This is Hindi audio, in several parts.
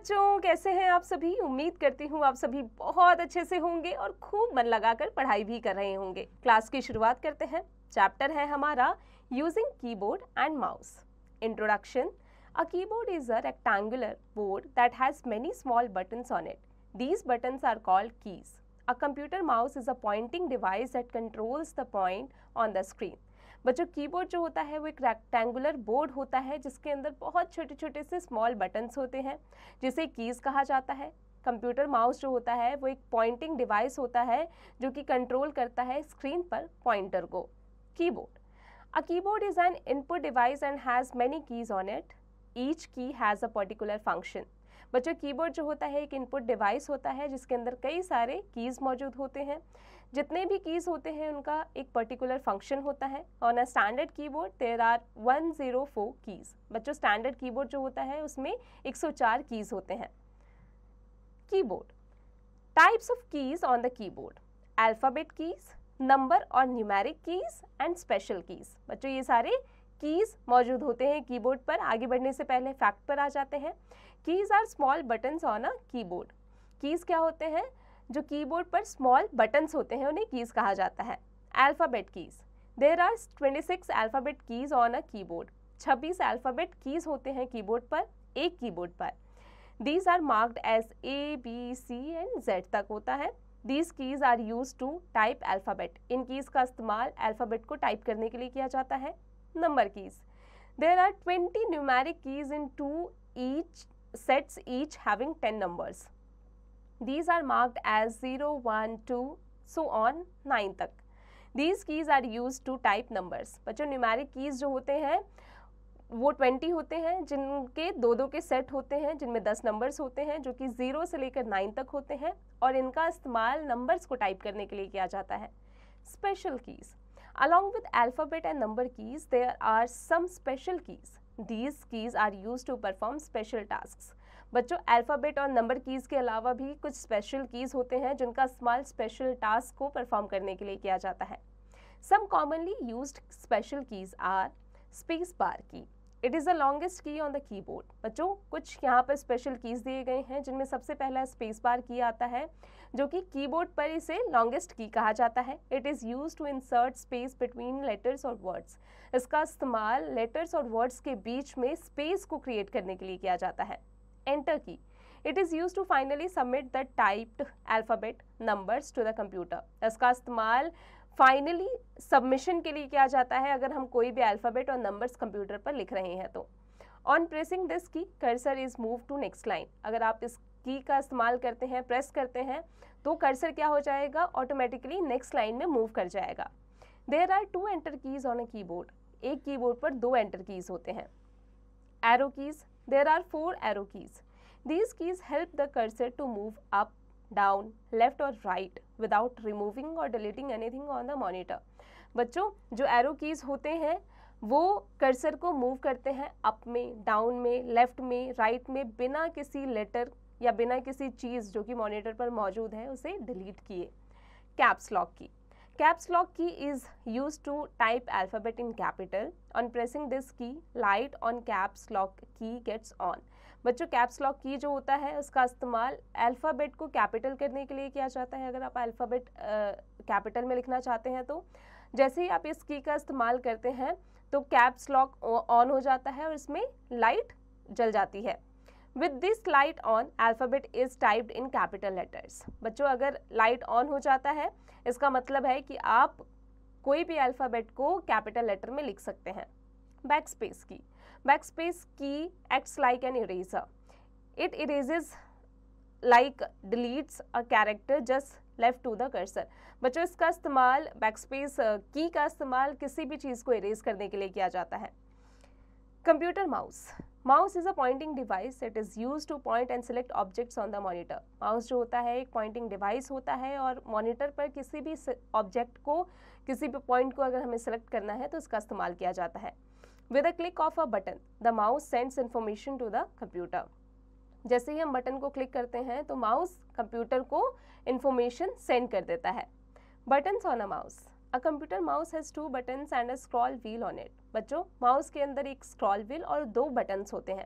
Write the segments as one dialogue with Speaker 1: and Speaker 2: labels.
Speaker 1: बच्चों, कैसे हैं आप सभी। उम्मीद करती हूँ आप सभी बहुत अच्छे से होंगे और खूब मन लगाकर पढ़ाई भी कर रहे होंगे। क्लास की शुरुआत करते हैं। चैप्टर है हमारा using keyboard and mouse. Introduction. A keyboard is a rectangular board that has many small buttons on it. These buttons are called keys. A computer mouse is a pointing device that controls the point on the screen. बच्चों, कीबोर्ड जो होता है वो एक रेक्टेंगुलर बोर्ड होता है जिसके अंदर बहुत छोटे छोटे से स्मॉल बटन्स होते हैं जिसे कीज़ कहा जाता है। कंप्यूटर माउस जो होता है वो एक पॉइंटिंग डिवाइस होता है जो कि कंट्रोल करता है स्क्रीन पर पॉइंटर को। Keyboard. A keyboard is an input device and has many keys on it. Each key has a particular function. बच्चों, कीबोर्ड जो होता है एक इनपुट डिवाइस होता है जिसके अंदर कई सारे कीज़ मौजूद होते हैं। जितने भी कीज़ होते हैं उनका एक पर्टिकुलर फंक्शन होता है। On a standard keyboard there are 104 keys. बच्चों, स्टैंडर्ड कीबोर्ड जो होता है उसमें 104 कीज़ होते हैं। Keyboard. Types of keys on the keyboard. Alphabet keys, number और numeric keys and special keys. बच्चों, ये सारे कीज़ मौजूद होते हैं कीबोर्ड पर। आगे बढ़ने से पहले फैक्ट पर आ जाते हैं। Keys are small buttons on a keyboard. Keys क्या होते हैं? जो कीबोर्ड पर स्मॉल बटन्स होते हैं उन्हें कीज़ कहा जाता है। Alphabet keys. There are 26 alphabet keys on a keyboard. 26 alphabet keys होते हैं कीबोर्ड पर, एक कीबोर्ड पर। These are marked as A, B, C and Z तक होता है। These keys are use to type alphabet. इन कीज़ का इस्तेमाल अल्फ़ाबेट को टाइप करने के लिए किया जाता है। Number keys. There are 20 numeric keys in two each sets, each having 10 numbers. These are marked as 0, 1, 2, so on 9 तक। These keys are used to type numbers. बच्चों, न्यूमेरिक कीज़ जो होते हैं वो 20 होते हैं जिनके दो दो के सेट होते हैं जिनमें 10 नंबर्स होते हैं जो कि 0 से लेकर 9 तक होते हैं और इनका इस्तेमाल नंबर्स को टाइप करने के लिए किया जाता है। Special keys. Along with alphabet and number keys, there are some special keys. These keys are used to perform special tasks. बच्चों, अल्फ़ाबेट और नंबर कीज़ के अलावा भी कुछ स्पेशल कीज़ होते हैं जिनका इस्तेमाल स्पेशल टास्क को परफॉर्म करने के लिए किया जाता है। Some commonly used special keys are space bar key. It is the longest key on the keyboard. बच्चों, कुछ यहाँ पर स्पेशल कीज़ दिए गए हैं जिनमें सबसे पहला स्पेस बार की आता है जो कि कीबोर्ड पर इसे लॉन्गेस्ट की कहा जाता है। It is use to insert space between letters और वर्ड्स। इसका इस्तेमाल लेटर्स और वर्ड्स के बीच में स्पेस को क्रिएट करने के लिए किया जाता है। Enter key. It is use to finally submit the typed alphabet numbers to the computer. इसका इस्तेमाल फाइनली सबमिशन के लिए किया जाता है अगर हम कोई भी अल्फ़ाबेट और नंबर्स कंप्यूटर पर लिख रहे हैं तो। On pressing this key cursor is move to next line. अगर आप इस की का इस्तेमाल करते हैं, प्रेस करते हैं, तो कर्सर क्या हो जाएगा? ऑटोमेटिकली नेक्स्ट लाइन में मूव कर जाएगा। There are 2 enter keys on a keyboard. एक कीबोर्ड पर 2 एंटर कीज़ होते हैं। Arrow keys. There are 4 arrow keys. These keys help the cursor to move up, down, left और right without removing or deleting anything on the monitor. बच्चों, जो एरो कीज़ होते हैं वो कर्सर को मूव करते हैं अप में, डाउन में, लेफ्ट में, राइट में बिना किसी लेटर या बिना किसी चीज़ जो कि मॉनिटर पर मौजूद है उसे डिलीट किए। Caps lock key. Caps lock key is use to type alphabet in capital. On pressing this key light on caps lock key gets on. बच्चों, कैप्स लॉक की जो होता है उसका इस्तेमाल अल्फ़ाबेट को कैपिटल करने के लिए किया जाता है। अगर आप अल्फ़ाबेट कैपिटल में लिखना चाहते हैं तो जैसे ही आप इस की का इस्तेमाल करते हैं तो कैप्स लॉक ऑन हो जाता है और इसमें लाइट जल जाती है। With this light on, alphabet is typed in capital letters. बच्चों, अगर लाइट ऑन हो जाता है इसका मतलब है कि आप कोई भी अल्फ़ाबेट को कैपिटल लेटर में लिख सकते हैं। बैकस्पेस की। बैकस्पेस की acts like an eraser. It erases like deletes a character just left to the cursor. बच्चों, इसका इस्तेमाल बैकस्पेस की का इस्तेमाल किसी भी चीज़ को इरेज करने के लिए किया जाता है। Computer mouse. Mouse is a pointing device. It is use two point and select objects on the monitor. Mouse जो होता है एक पॉइंटिंग डिवाइस होता है और मॉनिटर पर किसी भी ऑब्जेक्ट को, किसी भी पॉइंट को अगर हमें सेलेक्ट करना है तो इसका इस्तेमाल किया जाता है। With a click of a button the mouse sends information to the computer. जैसे ही हम बटन को क्लिक करते हैं तो माउस कंप्यूटर को इन्फॉर्मेशन सेंड कर देता है। Buttons on a mouse. A computer mouse has 2 buttons and a scroll wheel on it. बच्चों, माउस के अंदर एक स्क्रॉल व्हील और 2 बटन्स होते हैं।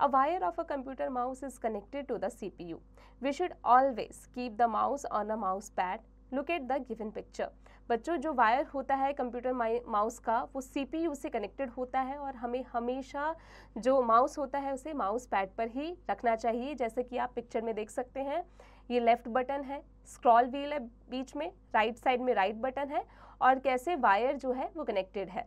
Speaker 1: A wire of a computer mouse is connected to the CPU. We should always keep the mouse on a mouse pad. Look at the given picture. बच्चों जो वायर होता है कंप्यूटर माउस का वो CPU से कनेक्टेड होता है और हमें हमेशा जो माउस होता है उसे माउस पैड पर ही रखना चाहिए। जैसे कि आप पिक्चर में देख सकते हैं, ये लेफ्ट बटन है, स्क्रॉल व्हील है बीच में, राइट साइड में राइट बटन है और कैसे वायर जो है वो कनेक्टेड है।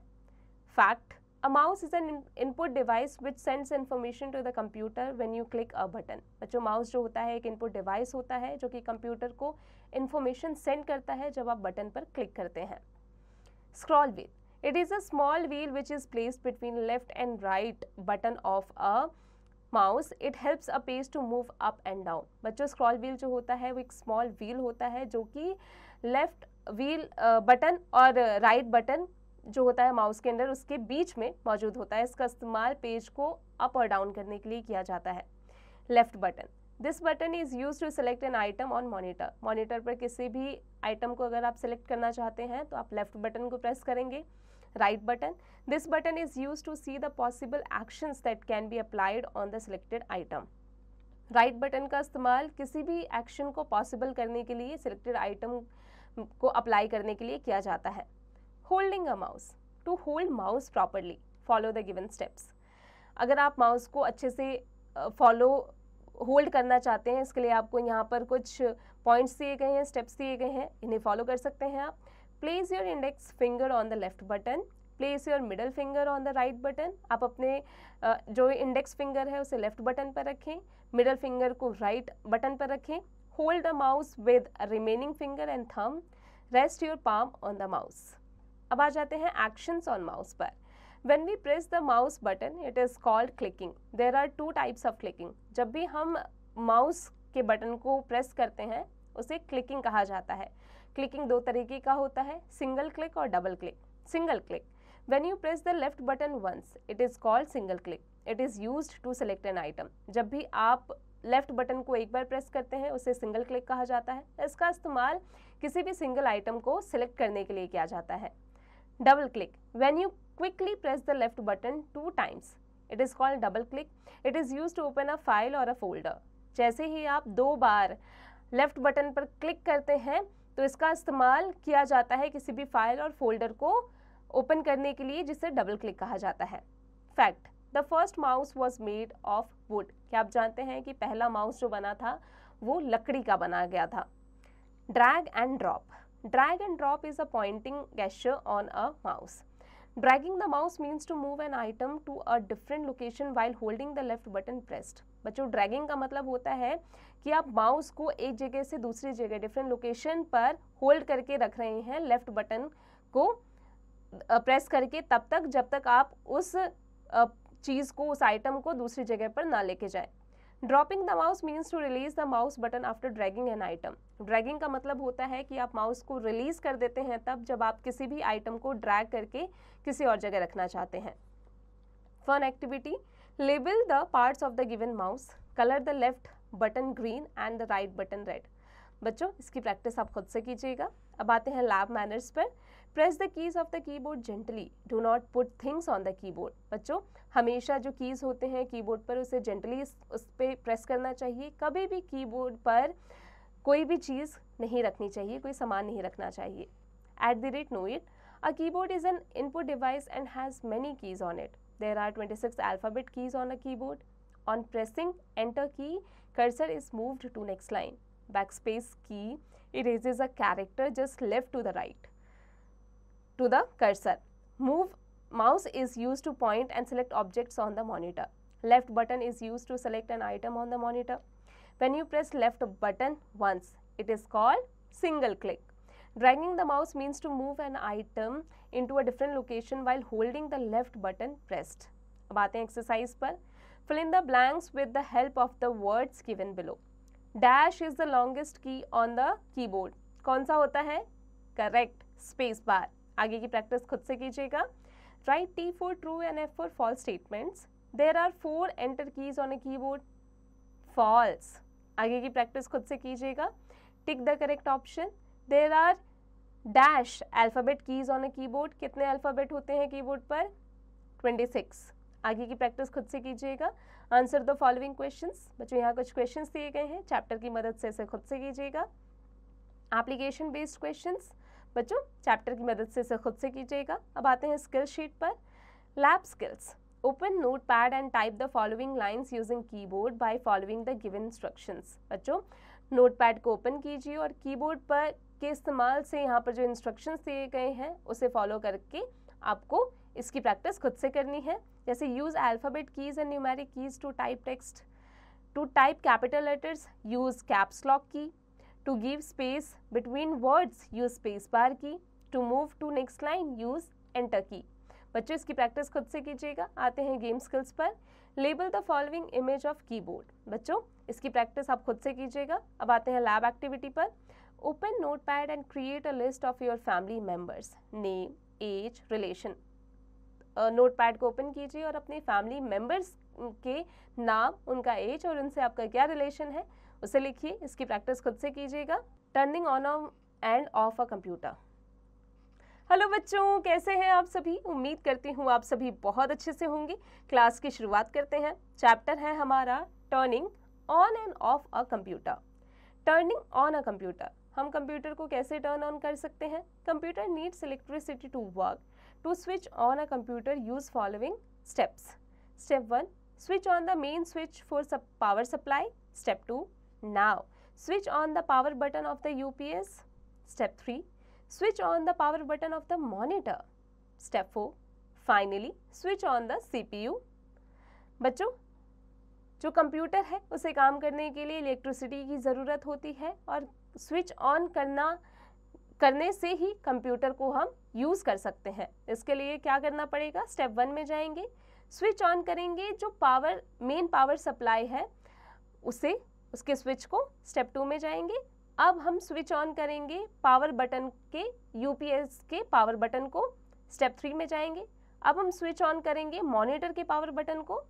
Speaker 1: Fact: A mouse is an input device which sends information to the computer when you click a button. बच्चों माउस जो होता है एक इनपुट डिवाइस होता है जो कि कंप्यूटर को इंफॉर्मेशन सेंड करता है जब आप बटन पर क्लिक करते हैं। Scroll wheel: It is a small wheel which is placed between left and right button of a mouse. It helps a page to move up and down. बच्चों स्क्रॉल व्हील जो होता है वो एक स्मॉल व्हील होता है जो कि लेफ्ट व्हील बटन और राइट बटन जो होता है माउस के अंदर उसके बीच में मौजूद होता है। इसका इस्तेमाल पेज को अप और डाउन करने के लिए किया जाता है। Left button: this button is use to select an item on monitor. Monitor पर किसी भी आइटम को अगर आप सेलेक्ट करना चाहते हैं तो आप लेफ्ट बटन को प्रेस करेंगे। Right button: this button is use to see the possible actions that can be applied on the selected item. Right button का इस्तेमाल किसी भी एक्शन को पॉसिबल करने के लिए सिलेक्टेड आइटम को अप्लाई करने के लिए किया जाता है। Holding a mouse: to hold mouse properly follow the given steps. अगर आप माउस को अच्छे से होल्ड करना चाहते हैं, इसके लिए आपको यहाँ पर कुछ पॉइंट्स दिए गए हैं, स्टेप्स दिए गए हैं, इन्हें फॉलो कर सकते हैं आप। Place your index finger on the left button, place your middle finger on the right button. आप अपने जो इंडेक्स फिंगर है उसे लेफ्ट बटन पर रखें, मिडल फिंगर को राइट बटन पर रखें। Hold the mouse with remaining finger and thumb, rest your palm on the mouse. अब आ जाते हैं एक्शंस ऑन माउस पर। When we press the mouse button, it is called clicking. There are two types of clicking. जब भी हम माउस के बटन को प्रेस करते हैं उसे क्लिकिंग कहा जाता है। क्लिकिंग दो तरीके का होता है, सिंगल क्लिक और double click. Single click: When you press the left button once, it is called single click. It is used to select an item. जब भी आप लेफ्ट बटन को एक बार प्रेस करते हैं उसे सिंगल क्लिक कहा जाता है। इसका इस्तेमाल किसी भी सिंगल आइटम को सिलेक्ट करने के लिए किया जाता है। Double click: When you quickly press the left button 2 times, it is called double click. It is used to open a file or a folder. जैसे ही आप 2 बार लेफ्ट बटन पर क्लिक करते हैं तो इसका इस्तेमाल किया जाता है किसी भी फाइल और फोल्डर को ओपन करने के लिए, जिसे डबल क्लिक कहा जाता है। Fact: the first mouse was made of would. क्या आप जानते हैं कि पहला माउस जो बना था वो लकड़ी का बना गया था। Drag and drop: Drag and drop is a pointing gesture on a mouse. Dragging the mouse means to move an item to a different location while holding the left button pressed. बच्चों ड्रैगिंग का मतलब होता है कि आप माउस को एक जगह से दूसरी जगह डिफरेंट लोकेशन पर होल्ड करके रख रहे हैं लेफ्ट बटन को प्रेस करके तब तक जब तक आप उस चीज़ को, उस आइटम को दूसरी जगह पर ना लेके जाए। Dropping the mouse means to release the mouse button after dragging an item. Dragging का मतलब होता है कि आप माउस को रिलीज कर देते हैं तब जब आप किसी भी आइटम को ड्रैग करके किसी और जगह रखना चाहते हैं। Fun activity: label the parts of the given mouse, colour the left button green and the right button red. बच्चों इसकी प्रैक्टिस आप खुद से कीजिएगा। अब आते हैं लैब मैनर्स पर। Press the keys of the keyboard gently, do not put things on the keyboard. बच्चों हमेशा जो कीज होते हैं कीबोर्ड पर उसे जेंटली उस पर प्रेस करना चाहिए। कभी भी कीबोर्ड पर कोई भी चीज़ नहीं रखनी चाहिए, कोई सामान नहीं रखना चाहिए। @know it: a keyboard is an input device and has many keys on it. There are 26 alphabet keys on a keyboard. On pressing enter key, cursor is moved to next line. Backspace key erases a character just left to the right to the cursor. Mouse is used to point and select objects on the monitor. Left button is used to select an item on the monitor. When you press left button once, it is called single click. Dragging the mouse means to move an item into a different location while holding the left button pressed. अब आते हैं एक्सरसाइज पर। Fill in the blanks with the help of the words given below. Dash is the longest key on the keyboard. कौन सा होता है? Correct, space bar. आगे की प्रैक्टिस खुद से कीजिएगा। Write T for true and F for false statements. There are 4 enter keys on a keyboard. False. आगे की प्रैक्टिस खुद से कीजिएगा। Tick the correct option. There are dash alphabet keys on a keyboard. कितने अल्फ़ाबेट होते हैं कीबोर्ड पर? 26. आगे की प्रैक्टिस खुद से कीजिएगा। Answer the following questions. बच्चों यहाँ कुछ क्वेश्चंस दिए गए हैं, चैप्टर की मदद से इसे खुद से कीजिएगा। एप्लीकेशन बेस्ड क्वेश्चंस बच्चों चैप्टर की मदद से इसे खुद से कीजिएगा। अब आते हैं स्किल शीट पर। Lab skills. Open notepad and type the following lines using keyboard by following the given instructions. बच्चों नोटपैड को ओपन कीजिए और कीबोर्ड पर के इस्तेमाल से यहाँ पर जो इंस्ट्रक्शंस दिए गए हैं उसे फॉलो करके आपको इसकी प्रैक्टिस खुद से करनी है। जैसे use alphabet keys and numeric keys to type text, to type capital letters use caps lock key, to give space between words use space bar key, to move to next line use enter key. बच्चों इसकी प्रैक्टिस खुद से कीजिएगा। आते हैं गेम स्किल्स पर। Label the following image of keyboard. बच्चों इसकी प्रैक्टिस आप खुद से कीजिएगा। अब आते हैं लैब एक्टिविटी पर। Open notepad and create a list of your family members, name, age, relation. Notepad को ओपन कीजिए और अपने फैमिली मेंबर्स के नाम, उनका एज और उनसे आपका क्या रिलेशन है उसे लिखिए। इसकी प्रैक्टिस खुद से कीजिएगा। Turning on and off a computer. Hello बच्चों, कैसे हैं आप सभी? उम्मीद करती हूँ आप सभी बहुत अच्छे से होंगे। क्लास की शुरुआत करते हैं। चैप्टर है हमारा turning on and off a computer. Turning on a computer, हम कंप्यूटर को कैसे टर्न ऑन कर सकते हैं? Computer needs electricity to work. To switch on a computer use following steps. Step 1, switch on the main switch for power supply. Step 2, now switch on the power button of the UPS. Step 3, switch on the power button of the monitor. Step 4, finally switch on the CPU. बच्चों जो कंप्यूटर है उसे काम करने के लिए इलेक्ट्रिसिटी की ज़रूरत होती है और स्विच ऑन करने से ही कंप्यूटर को हम यूज़ कर सकते हैं। इसके लिए क्या करना पड़ेगा? स्टेप 1 में जाएंगे, स्विच ऑन करेंगे जो मेन पावर सप्लाई है उसके स्विच को। स्टेप 2 में जाएंगे, अब हम स्विच ऑन करेंगे पावर बटन के यूपीएस के पावर बटन को। स्टेप 3 में जाएंगे, अब हम स्विच ऑन करेंगे मॉनिटर के पावर बटन को।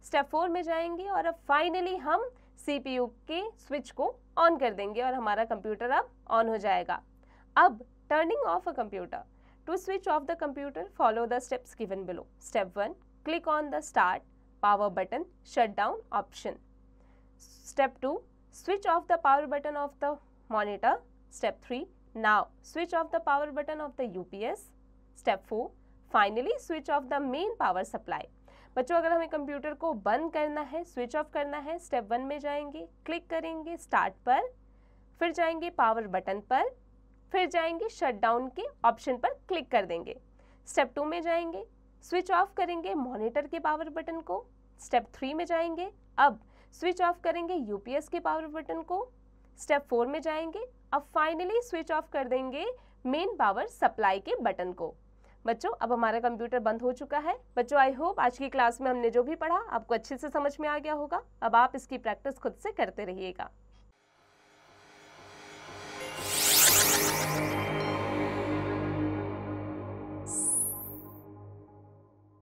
Speaker 1: स्टेप 4 में जाएंगे और अब फाइनली हम सीपीयू के स्विच को ऑन कर देंगे और हमारा कंप्यूटर अब ऑन हो जाएगा। अब turning off a computer. To switch off the computer follow the steps given below. Step 1, click on the start power button shutdown option. Step 2, switch off the power button of the monitor. Step 3, now switch off the power button of the UPS. Step 4, finally switch off the main power supply. बच्चों अगर हमें कंप्यूटर को बंद करना है, स्विच ऑफ करना है, स्टेप 1 में जाएंगे, क्लिक करेंगे स्टार्ट पर, फिर जाएंगे पावर बटन पर, फिर जाएंगे शटडाउन के ऑप्शन पर क्लिक कर देंगे। स्टेप 2 में जाएंगे, स्विच ऑफ करेंगे मॉनिटर के पावर बटन को। स्टेप 3 में जाएंगे, अब स्विच ऑफ करेंगे यूपीएस के पावर बटन को। स्टेप 4 में जाएंगे, अब फाइनली स्विच ऑफ कर देंगे मेन पावर सप्लाई के बटन को। बच्चों अब हमारा कंप्यूटर बंद हो चुका है। बच्चों आई होप आज की क्लास में हमने जो भी पढ़ा आपको अच्छे से समझ में आ गया होगा। अब आप इसकी प्रैक्टिस खुद से करते रहिएगा।